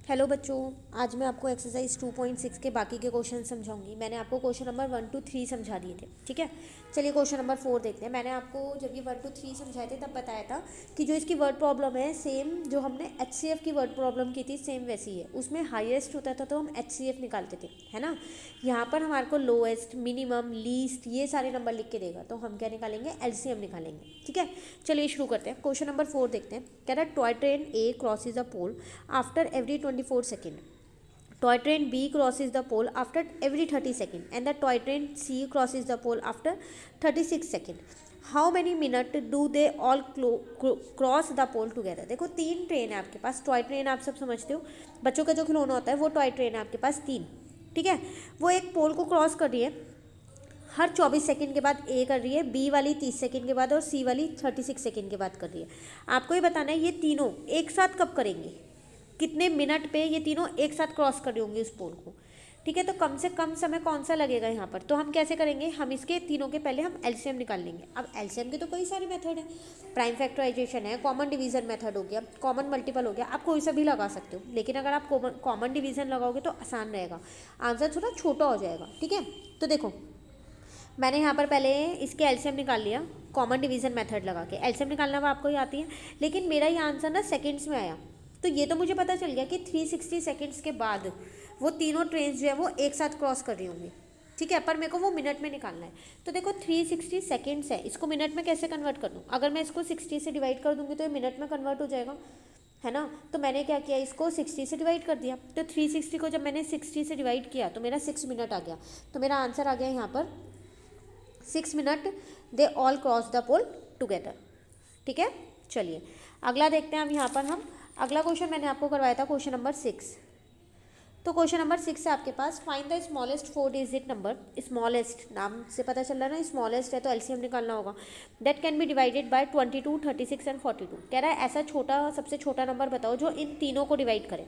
Hello बच्चों, आज मैं आपको एक्सरसाइज 2.6 के बाकी के क्वेश्चन समझाऊंगी। मैंने आपको क्वेश्चन नंबर 1 to 3 समझा दिए थे, ठीक है। चलिए क्वेश्चन नंबर 4 देखते हैं। मैंने आपको जब ये 1 to 3 समझाए थे तब बताया था कि जो इसकी वर्ड प्रॉब्लम है सेम जो हमने HCF की वर्ड प्रॉब्लम की थी सेम वैसी है। उसमें हाईएस्ट होता था तो हम HCF निकालते थे, है ना। यहाँ पर हमारे को लोएस्ट, मिनिमम, लीस्ट ये सारे नंबर लिख के देगा, तो हम क्या निकालेंगे, LCM निकालेंगे, ठीक है। चलिए शुरू करते हैं। क्वेश्चन नंबर 4 देखते हैं। कह रहा है toy train A crosses a pole after every 24 second. Toy train B crosses the pole after every 30 seconds and the toy train C crosses the pole after 36 seconds. How many minutes do they all cross the pole together? देखो 3 train है आपके पास। Toy train आप सब समझते हो, बच्चों का जो खिलौना होता है वो टॉय ट्रेन है आपके पास 3, ठीक है। वो एक पोल को क्रॉस कर रही है, हर 24 सेकंड के बाद A कर रही है, B वाली 30 सेकंड के बाद और C वाली 36 सेकंड के बाद कर रही है। आपको ये बताना है ये तीनों एक साथ कब करेंगे, कितने मिनट पे ये तीनों एक साथ क्रॉस कर रही होंगी उस पोल को, ठीक है। तो कम से कम समय कौन सा लगेगा यहाँ पर, तो हम कैसे करेंगे, हम इसके तीनों के पहले हम LCM निकाल लेंगे। अब LCM के तो कई सारे मेथड हैं, प्राइम फैक्टराइजेशन है, कॉमन डिवीजन मेथड हो गया, कॉमन मल्टीपल हो गया, आप कोई सा भी लगा सकते हो। लेकिन अगर आप कॉमन डिवीजन लगाओगे तो आसान रहेगा, आंसर थोड़ा छोटा हो जाएगा, ठीक है। तो देखो मैंने यहाँ पर पहले इसके LCM निकाल लिया कॉमन डिवीजन मेथड लगा के। LCM निकालना वो आपको ही आती है, लेकिन मेरा ये आंसर ना सेकेंड्स में आया। तो ये तो मुझे पता चल गया कि 360 सेकेंड्स के बाद वो तीनों ट्रेन जो है वो एक साथ क्रॉस कर रही होंगी, ठीक है। पर मेरे को वो मिनट में निकालना है। तो देखो 360 सेकेंड्स है, इसको मिनट में कैसे कन्वर्ट कर दूँ। अगर मैं इसको 60 से डिवाइड कर दूँगी तो ये मिनट में कन्वर्ट हो जाएगा, है ना। तो मैंने क्या किया, इसको 60 से डिवाइड कर दिया। तो 360 को जब मैंने 60 से डिवाइड किया तो मेरा 6 मिनट आ गया। तो मेरा आंसर आ गया यहाँ पर 6 minute they all cross the pole together, ठीक है। चलिए अगला देखते हैं। अब यहाँ पर हम अगला क्वेश्चन मैंने आपको करवाया था क्वेश्चन नंबर 6। तो क्वेश्चन नंबर 6 है आपके पास, find the smallest 4 digit number. Smallest नाम से पता चल रहा है ना, स्मॉलेस्ट है तो LCM निकालना होगा। That can be divided by 22, 36 and 42। कह रहा है ऐसा छोटा, सबसे छोटा नंबर बताओ जो इन तीनों को डिवाइड करे,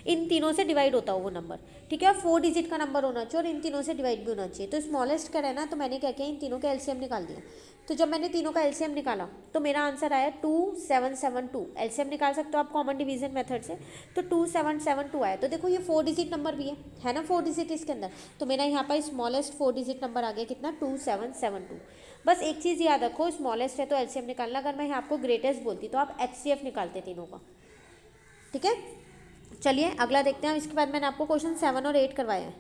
इन तीनों से डिवाइड होता हो वो नंबर, ठीक है। 4 डिजिट का नंबर होना चाहिए और इन तीनों से डिवाइड भी होना चाहिए। तो स्मॉलेस्ट का रहना, तो मैंने क्या किया, इन तीनों का LCM निकाल दिया। तो जब मैंने तीनों का LCM निकाला तो मेरा आंसर आया 2772। LCM निकाल सकते हो आप कॉमन डिवीजन मेथड से, तो 2772 आया। तो देखो ये 4 डिजिट नंबर भी है ना, 4 डिजिट इसके अंदर। तो मेरा यहाँ पर स्मॉलेस्ट 4 डिजिट नंबर आ गया कितना, 2772। बस एक चीज़ याद रखो, स्मॉलेस्ट है तो LCM निकालना। अगर मैं यहाँ आपको ग्रेटेस्ट बोलती तो आप HCF निकालते तीनों का, ठीक है। चलिए अगला देखते हैं। इसके बाद मैंने आपको क्वेश्चन 7 और 8 करवाया है,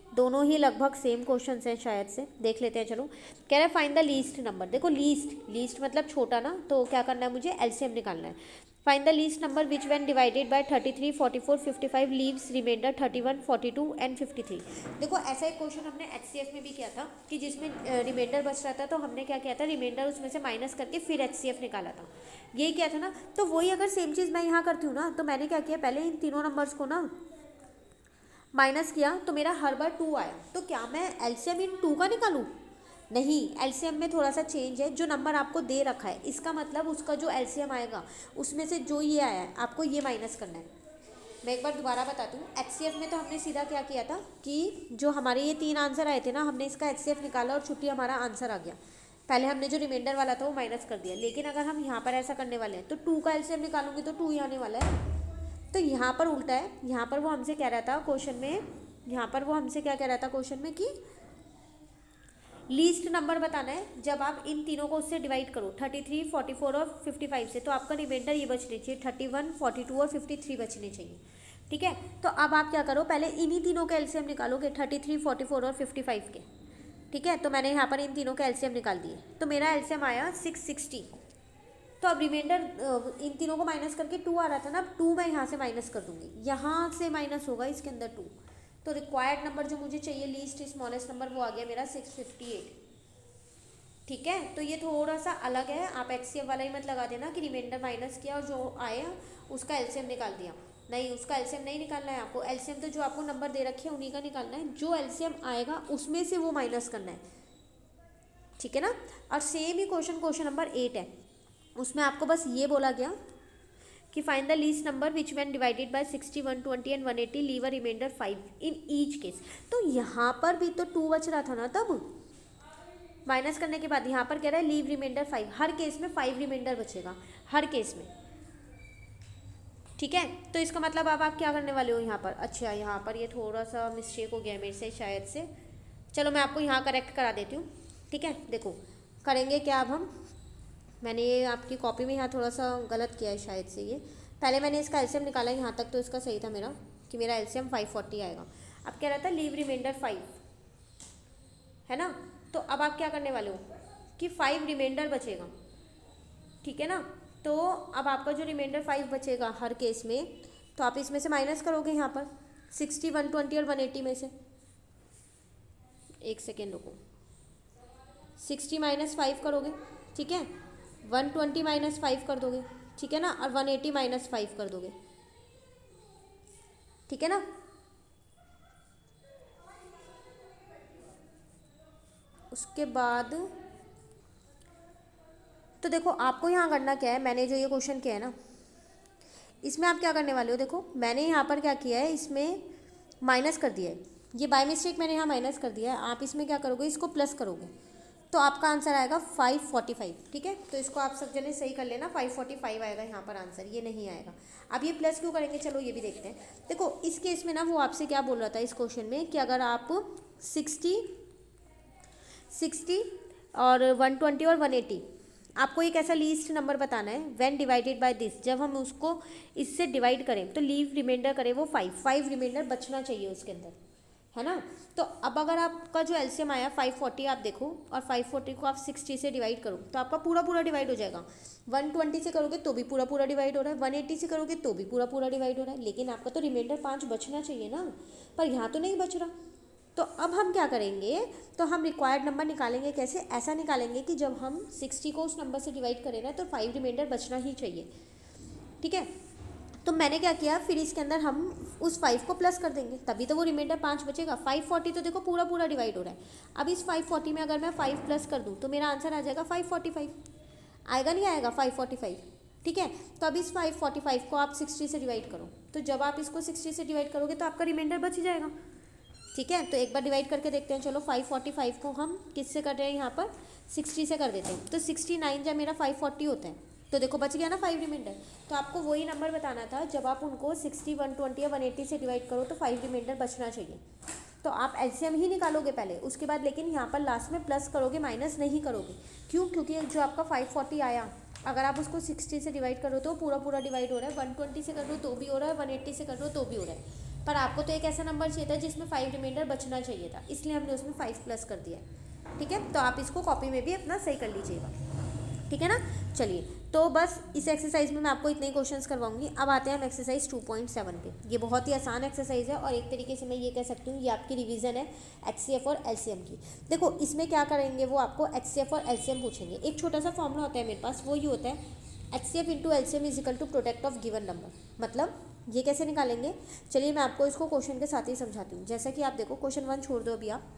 दोनों ही लगभग सेम क्वेश्चन हैं शायद से, देख लेते हैं। चलो कह रहा है फाइंड द लीस्ट नंबर। देखो लीस्ट मतलब छोटा ना, तो क्या करना है, मुझे LCM निकालना है। Find the least number which when divided by 33, 44, 55 leaves remainder 31, 42 and 53। देखो ऐसा एक क्वेश्चन हमने HCF में भी किया था कि जिसमें रिमाइंडर बच रहा था, तो हमने क्या किया था, रिमाइंडर उसमें से माइनस करके फिर HCF निकाला था, यही किया था ना। तो वही अगर सेम चीज़ मैं यहाँ करती हूँ ना, तो मैंने क्या किया, पहले इन तीनों नंबर्स को ना माइनस किया तो मेरा हर बार 2 आया। तो क्या मैं LCM इन 2 का निकालूं, नहीं। LCM में थोड़ा सा चेंज है, जो नंबर आपको दे रखा है इसका मतलब उसका जो LCM आएगा उसमें से जो ये आया है आपको ये माइनस करना है। मैं एक बार दोबारा बताती हूँ। HCF में तो हमने सीधा क्या किया था कि जो हमारे ये 3 आंसर आए थे ना, हमने इसका HCF निकाला और छुट्टी हमारा आंसर आ गया। पहले हमने जो रिमाइंडर वाला था वो माइनस कर दिया। लेकिन अगर हम यहाँ पर ऐसा करने वाले हैं तो 2 का LCM निकालूंगी तो 2 ही आने वाला है। तो यहाँ पर उल्टा है, यहाँ पर वो हमसे कह रहा था क्वेश्चन में, यहाँ पर वो हमसे क्या कह रहा था क्वेश्चन में कि लीस्ट नंबर बताना है जब आप इन तीनों को उससे डिवाइड करो 33, 44 और 55 से। तो आपका रिमाइंडर ये बचने चाहिए 31, 42 और 53 बचने चाहिए, ठीक है। तो अब आप क्या करो, पहले इन्हीं तीनों के LCM निकालोगे 33, 44 और 55 के, ठीक है। तो मैंने यहाँ पर इन तीनों के LCM निकाल दिए, तो मेरा LCM आया 660। तो अब रिमाइंडर इन तीनों को माइनस करके 2 आ रहा था ना, अब 2 मैं यहाँ से माइनस कर दूंगी, यहाँ से माइनस होगा इसके अंदर 2। तो रिक्वायर्ड नंबर जो मुझे चाहिए लीस्ट स्मॉलेस्ट नंबर वो आ गया मेरा 658, ठीक है। तो ये थोड़ा सा अलग है, आप HCF वाला ही मत लगा देना कि रिमाइंडर माइनस किया और जो आया उसका LCM निकाल दिया, नहीं, उसका LCM नहीं निकालना है आपको। LCM तो जो आपको नंबर दे रखे हैं उन्हीं का निकालना है, जो LCM आएगा उसमें से वो माइनस करना है, ठीक है ना। और सेम ही क्वेश्चन नंबर 8 है, उसमें आपको बस ये बोला गया कि find the least number which when divided by 60, 120 and 180 leave a remainder 5 in each case. तो यहाँ पर भी तो 2 बच रहा था ना, तब माइनस करने के बाद यहाँ पर कह रहा है लीव रिमाइंडर 5, हर केस में 5 रिमाइंडर बचेगा, हर केस में। ठीक है, तो इसका मतलब अब आप क्या करने वाले हो यहाँ पर, अच्छा यहाँ पर ये थोड़ा सा मिस्टेक हो गया मेरे से शायद से, चलो मैं आपको यहाँ करेक्ट करा देती हूँ। ठीक है, देखो करेंगे क्या अब हम, मैंने ये आपकी कॉपी में यहाँ थोड़ा सा गलत किया है शायद से, ये पहले मैंने इसका एलसीएम निकाला यहाँ तक तो इसका सही था मेरा कि मेरा एलसीएम 540 आएगा। अब क्या रहता है लीव रिमाइंडर 5, है ना, तो अब आप क्या करने वाले हो कि 5 रिमाइंडर बचेगा, ठीक है ना, तो अब आपका जो रिमाइंडर 5 बचेगा हर केस में, तो आप इसमें से माइनस करोगे यहाँ पर 60, 120 और 180 में से, एक सेकेंड रुको, 60 माइनस 5 करोगे, ठीक है, 120 माइनस 5 कर दोगे, ठीक है ना, और 180 माइनस 5 कर दोगे, ठीक है ना। उसके बाद तो देखो आपको यहाँ करना क्या है, मैंने जो ये क्वेश्चन किया है ना, इसमें आप क्या करने वाले हो, देखो मैंने यहाँ पर क्या किया है, इसमें माइनस कर दिया है, ये बाय मिस्टेक मैंने यहाँ माइनस कर दिया है, आप इसमें क्या करोगे, इसको प्लस करोगे, तो आपका आंसर आएगा 545, ठीक है, तो इसको आप सब जने सही कर लेना, 545 आएगा यहाँ पर आंसर, ये नहीं आएगा। अब ये प्लस क्यों करेंगे, चलो ये भी देखते हैं। देखो इस केस में ना वो आपसे क्या बोल रहा था इस क्वेश्चन में कि अगर आप 60 और 120 और 180 आपको एक ऐसा लीस्ट नंबर बताना है व्हेन डिवाइडेड बाय दिस, जब हम उसको इससे डिवाइड करें तो लीव रिमाइंडर करें वो 5 रिमाइंडर बचना चाहिए उसके अंदर, है ना। तो अब अगर आपका जो एलसीएम आया 540 आप देखो, और 540 को आप 60 से डिवाइड करो तो आपका पूरा पूरा डिवाइड हो जाएगा, 120 से करोगे तो भी पूरा पूरा डिवाइड हो रहा है, 180 से करोगे तो भी पूरा पूरा डिवाइड हो रहा है, लेकिन आपका तो रिमाइंडर 5 बचना चाहिए ना, पर यहाँ तो नहीं बच रहा। तो अब हम क्या करेंगे, तो हम रिक्वायर्ड नंबर निकालेंगे, कैसे, ऐसा निकालेंगे कि जब हम 60 को उस नंबर से डिवाइड करें ना तो 5 रिमाइंडर बचना ही चाहिए, ठीक है। तो मैंने क्या किया, फिर इसके अंदर हम उस 5 को प्लस कर देंगे, तभी तो वो रिमाइंडर 5 बचेगा। 540 तो देखो पूरा पूरा डिवाइड हो रहा है, अब इस 540 में अगर मैं 5 प्लस कर दूँ तो मेरा आंसर आ जाएगा 545, आएगा नहीं आएगा 545, ठीक है। तो अब इस 545 को आप 60 से डिवाइड करो, तो जब आप इसको 60 से डिवाइड करोगे तो आपका रिमाइंडर बच जाएगा, ठीक है। तो एक बार डिवाइड करके देखते हैं, चलो 545 को हम किससे कर रहे हैं, यहाँ पर 60 से कर देते हैं, तो 69 जब मेरा 540 होता है तो देखो बच गया ना 5 रिमाइंडर। तो आपको वही नंबर बताना था, जब आप उनको 60, 120 या 180 से डिवाइड करो तो 5 रिमाइंडर बचना चाहिए। तो आप एलसीएम ही निकालोगे पहले, उसके बाद लेकिन यहाँ पर लास्ट में प्लस करोगे, माइनस नहीं करोगे। क्यों, क्योंकि जो आपका 540 आया अगर आप उसको 60 से डिवाइड करो तो पूरा पूरा डिवाइड हो रहा है, 120 से कर दो तो भी हो रहा है, 180 से कर दो तो भी हो रहा है, पर आपको तो एक ऐसा नंबर चाहिए था जिसमें 5 रिमाइंडर बचना चाहिए था, इसलिए हमने उसमें 5 प्लस कर दिया है, ठीक है। तो आप इसको कॉपी में भी अपना सही कर लीजिएगा, ठीक है ना। चलिए, तो बस इस एक्सरसाइज में मैं आपको इतने ही क्वेश्चंस करवाऊंगी। अब आते हैं हम एक्सरसाइज 2.7 पे। ये बहुत ही आसान एक्सरसाइज है और एक तरीके से मैं ये कह सकती हूँ ये आपकी रिवीजन है एचसीएफ और एलसीएम की। देखो इसमें क्या करेंगे, वो आपको एचसीएफ और एलसीएम पूछेंगे। एक छोटा सा फॉर्मूला होता है मेरे पास, वो ये होता है HCF into LCM is equal to product of given number. मतलब ये कैसे निकालेंगे, चलिए मैं आपको इसको क्वेश्चन के साथ ही समझाती हूँ। जैसा कि आप देखो क्वेश्चन 1 छोड़ दो अभी आप,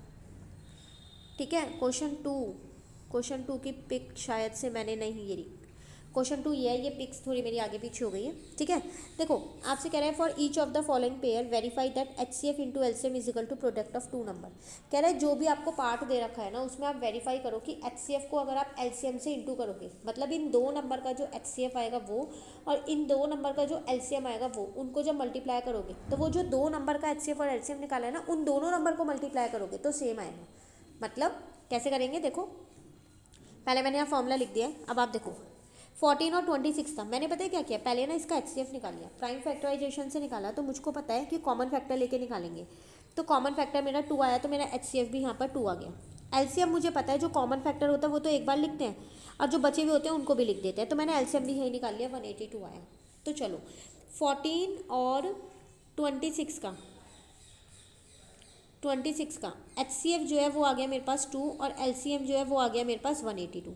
ठीक है। क्वेश्चन 2 की पिक शायद से मैंने नहीं, ये रही क्वेश्चन 2 ये है, ये पिक्स थोड़ी मेरी आगे पीछे हो गई है, ठीक है। देखो आपसे कह रहा है for each of the following pair verify that HCF into LCM is equal to product of 2 number. कह रहा है जो भी आपको पार्ट दे रखा है ना उसमें आप वेरीफाई करो कि एचसीएफ को अगर आप एलसीएम से इंटू करोगे, मतलब इन 2 नंबर का जो एचसीएफ आएगा वो और इन 2 नंबर का जो एलसीएम आएगा वो, उनको जब मल्टीप्लाई करोगे तो वो जो 2 नंबर का एचसीएफ और एलसीएम निकाला है ना उन दोनों नंबर को मल्टीप्लाई करोगे तो सेम आएगा। मतलब कैसे करेंगे, देखो पहले मैंने यहाँ फॉर्मूला लिख दिया है। अब आप देखो 14 और 26 था, मैंने पता है क्या किया, पहले ना इसका एचसीएफ निकाल लिया, प्राइम फैक्टराइजेशन से निकाला। तो मुझको पता है कि कॉमन फैक्टर लेके निकालेंगे, तो कॉमन फैक्टर मेरा 2 आया तो मेरा एचसीएफ भी यहाँ पर 2 आ गया। एलसीएम मुझे पता है जो कॉमन फैक्टर होता है वो तो एक बार लिखते हैं और जो बचे हुए होते हैं उनको भी लिख देते हैं, तो मैंने एलसीएम भी यही निकाल लिया, 182 आया। तो चलो 14 और 26 का एचसीएफ जो है वो आ गया मेरे पास 2 और एलसीएम जो है वो आ गया मेरे पास 182।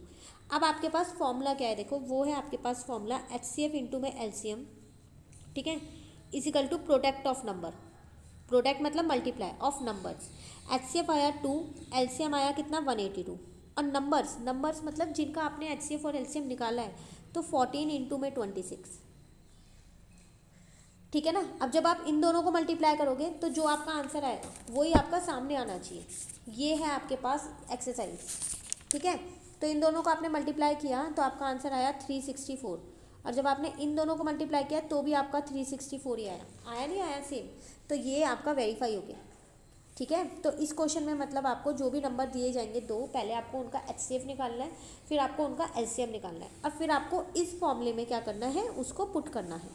अब आपके पास फॉर्मूला क्या है, देखो वो है आपके पास फॉर्मूला एचसीएफ इंटू में एलसीएम, ठीक है, is equal to product of number. Product मतलब मल्टीप्लाई ऑफ नंबर्स। एचसीएफ आया 2, एलसीएम आया कितना 182, और नंबर्स मतलब जिनका आपने एचसीएफ और एलसीएम निकाला है, तो 14 इंटू में 26, ठीक है ना। अब जब आप इन दोनों को मल्टीप्लाई करोगे तो जो आपका आंसर आएगा वही आपका सामने आना चाहिए। ये है आपके पास एक्सरसाइज, ठीक है। तो इन दोनों को आपने मल्टीप्लाई किया तो आपका आंसर आया 364, और जब आपने इन दोनों को मल्टीप्लाई किया तो भी आपका 364 ही आया, आया नहीं आया सेम, तो ये आपका वेरीफाई हो गया। ठीक है, तो इस क्वेश्चन में मतलब आपको जो भी नंबर दिए जाएंगे दो, पहले आपको उनका एचसीएफ निकालना है, फिर आपको उनका एलसीएम निकालना है, और फिर आपको इस फॉर्मूले में क्या करना है, उसको पुट करना है।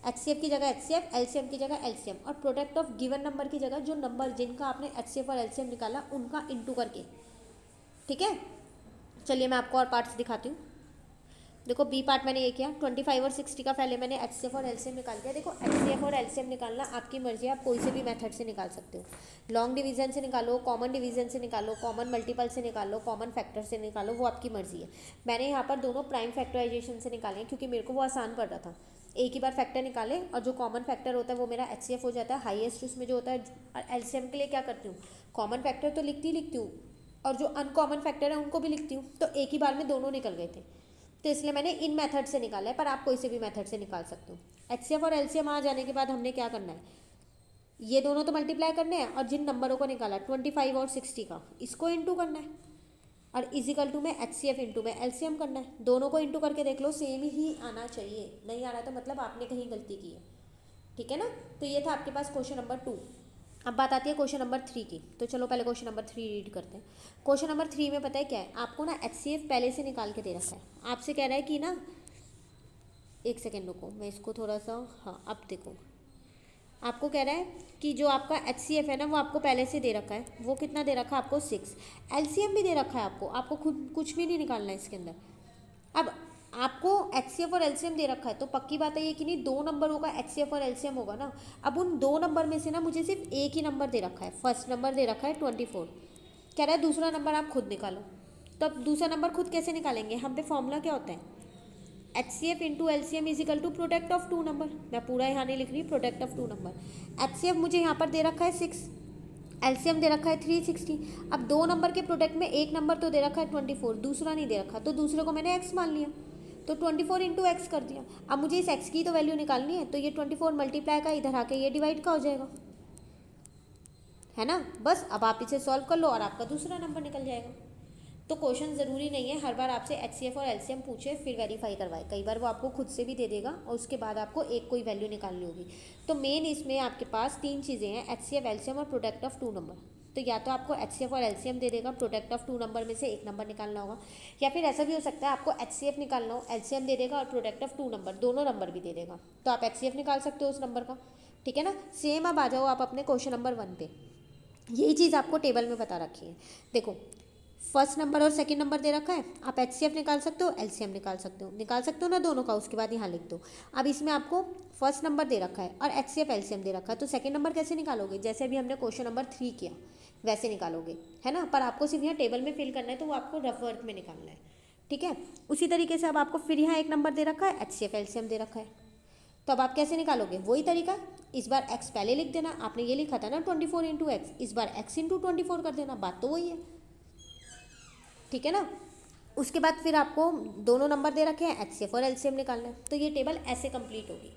एचसीएफ की जगह एचसीएफ, एलसीएम की जगह एलसीएम, और प्रोडक्ट ऑफ गिवन नंबर की जगह जो नंबर जिनका आपने एचसीएफ और एलसीएम निकाला उनका इंटू करके। ठीक है, चलिए मैं आपको और पार्ट्स दिखाती हूँ। देखो बी पार्ट मैंने ये किया, 25 और 60 का पहले मैंने एचसीएफ और एलसीएम निकाल दिया। देखो एचसीएफ और एलसीएम निकालना आपकी मर्जी है, आप कोई से भी मेथड से निकाल सकते हो। लॉन्ग डिवीजन से निकालो, कॉमन डिवीजन से निकालो, कॉमन मल्टीपल से निकालो, कॉमन फैक्टर से निकालो, वो आपकी मर्जी है। मैंने यहाँ पर दोनों प्राइम फैक्टराइजेशन से निकाले हैं क्योंकि मेरे को वो आसान पड़ रहा था। एक ही बार फैक्टर निकाले और जो कॉमन फैक्टर होता है वो मेरा एचसीएफ हो जाता है, हाईएस्ट उसमें जो होता है। और एलसीएम के लिए क्या करती हूँ, कॉमन फैक्टर तो लिखती हूँ और जो अनकॉमन फैक्टर है उनको भी लिखती हूँ, तो एक ही बार में दोनों निकल गए थे, तो इसलिए मैंने इन मेथड से निकाला है, पर आप कोई से भी मेथड से निकाल सकते हो। एचसीएफ और एलसीएम आ जाने के बाद हमने क्या करना है, ये दोनों तो मल्टीप्लाई करने हैं, और जिन नंबरों को निकाला 25 और 60 का, इसको इंटू करना है, और इजिकल टू में एचसीएफ इंटू में एलसीएम करना है। दोनों को इंटू करके देख लो, सेम ही आना चाहिए, नहीं आ रहा तो मतलब आपने कहीं गलती की है। ठीक है ना, तो ये था आपके पास क्वेश्चन नंबर 2। अब बात आती है क्वेश्चन नंबर 3 की, तो चलो पहले क्वेश्चन नंबर 3 रीड करते हैं। क्वेश्चन नंबर 3 में पता है क्या है, आपको ना एचसीएफ पहले से निकाल के दे रखा है। आपसे कह रहा है कि ना, एक सेकेंड रुको, मैं इसको थोड़ा सा, हाँ अब देखो, आपको कह रहा है कि जो आपका एचसीएफ है ना वो आपको पहले से दे रखा है, वो कितना दे रखा है आपको 6। एलसीएम भी दे रखा है आपको खुद कुछ भी नहीं निकालना है इसके अंदर। अब आपको एचसीएफ और एलसीएम दे रखा है तो पक्की बात है ये कि नहीं, दो नंबरों का एचसीएफ और एलसीएम होगा ना। अब उन दो नंबर में से ना मुझे सिर्फ एक ही नंबर दे रखा है, फर्स्ट नंबर दे रखा है 24, कह रहा है दूसरा नंबर आप खुद निकालो। तो अब दूसरा नंबर खुद कैसे निकालेंगे, हम पे फॉर्मूला क्या होता है, HCF into LCM is equal to product of two number. मैं पूरा यहाँ नहीं लिख रही, product of two number. HCF मुझे यहाँ पर दे रखा है 6, एलसीएम दे रखा है 360। अब दो नंबर के प्रोडक्ट में एक नंबर तो दे रखा है 24, दूसरा नहीं दे रखा, तो दूसरे को मैंने एक्स मान लिया, तो 24 इंटू एक्स कर दिया। अब मुझे इस एक्स की तो वैल्यू निकालनी है, तो ये 24 मल्टीप्लाई का इधर आके ये डिवाइड का हो जाएगा, है ना। बस अब आप इसे सॉल्व कर लो और आपका दूसरा नंबर निकल जाएगा। तो क्वेश्चन ज़रूरी नहीं है हर बार आपसे एचसीएफ और एलसीएम पूछे फिर वेरीफाई करवाए, कई बार वो आपको खुद से भी दे देगा और उसके बाद आपको एक कोई वैल्यू निकालनी होगी। तो मेन इसमें आपके पास तीन चीज़ें हैं, एचसीएफ, एलसीएम और प्रोडक्ट ऑफ टू नंबर। तो या तो आपको एचसीएफ और एलसीएम दे देगा, प्रोडक्ट ऑफ टू नंबर में से एक नंबर निकालना होगा, या फिर ऐसा भी हो सकता है आपको एचसीएफ निकालना हो, एलसीएम दे देगा और प्रोडक्ट ऑफ टू नंबर, दोनों नंबर भी दे देगा, तो आप एचसीएफ निकाल सकते हो उस नंबर का। ठीक है ना, सेम। अब आ जाओ आप अपने क्वेश्चन नंबर 1 पे, यही चीज़ आपको टेबल में बता रखी है। देखो फर्स्ट नंबर और सेकंड नंबर दे रखा है, आप एचसीएफ निकाल सकते हो, एलसीएम निकाल सकते हो ना दोनों का, उसके बाद यहाँ लिख दो। अब इसमें आपको फर्स्ट नंबर दे रखा है और एचसीएफ एलसीएम दे रखा है, तो सेकंड नंबर कैसे निकालोगे, जैसे अभी हमने क्वेश्चन नंबर 3 किया वैसे निकालोगे, है ना। पर आपको सिर्फ यहाँ टेबल में फिल करना है, तो वो आपको रफ वर्क में निकालना है। ठीक है, उसी तरीके से अब आपको फिर यहाँ एक नंबर दे रखा है, एचसीएफ एलसीएम दे रखा है, तो अब आप कैसे निकालोगे, वही तरीका। इस बार x पहले लिख देना, आपने ये लिखा था ना 24 इंटू एक्स, इस बार x इंटू 24 कर देना, बात तो वही है। ठीक है ना, उसके बाद फिर आपको दोनों नंबर दे रखे हैं, एचसीएफ और एलसीएम निकालना है, तो ये टेबल ऐसे कंप्लीट होगी।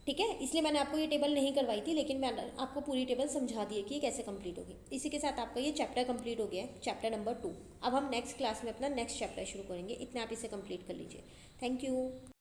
ठीक है, इसलिए मैंने आपको ये टेबल नहीं करवाई थी, लेकिन मैंने आपको पूरी टेबल समझा दी है कि ये कैसे कंप्लीट होगी। इसी के साथ आपका ये चैप्टर कंप्लीट हो गया है, चैप्टर नंबर 2। अब हम नेक्स्ट क्लास में अपना नेक्स्ट चैप्टर शुरू करेंगे, इतना आप इसे कंप्लीट कर लीजिए। Thank you.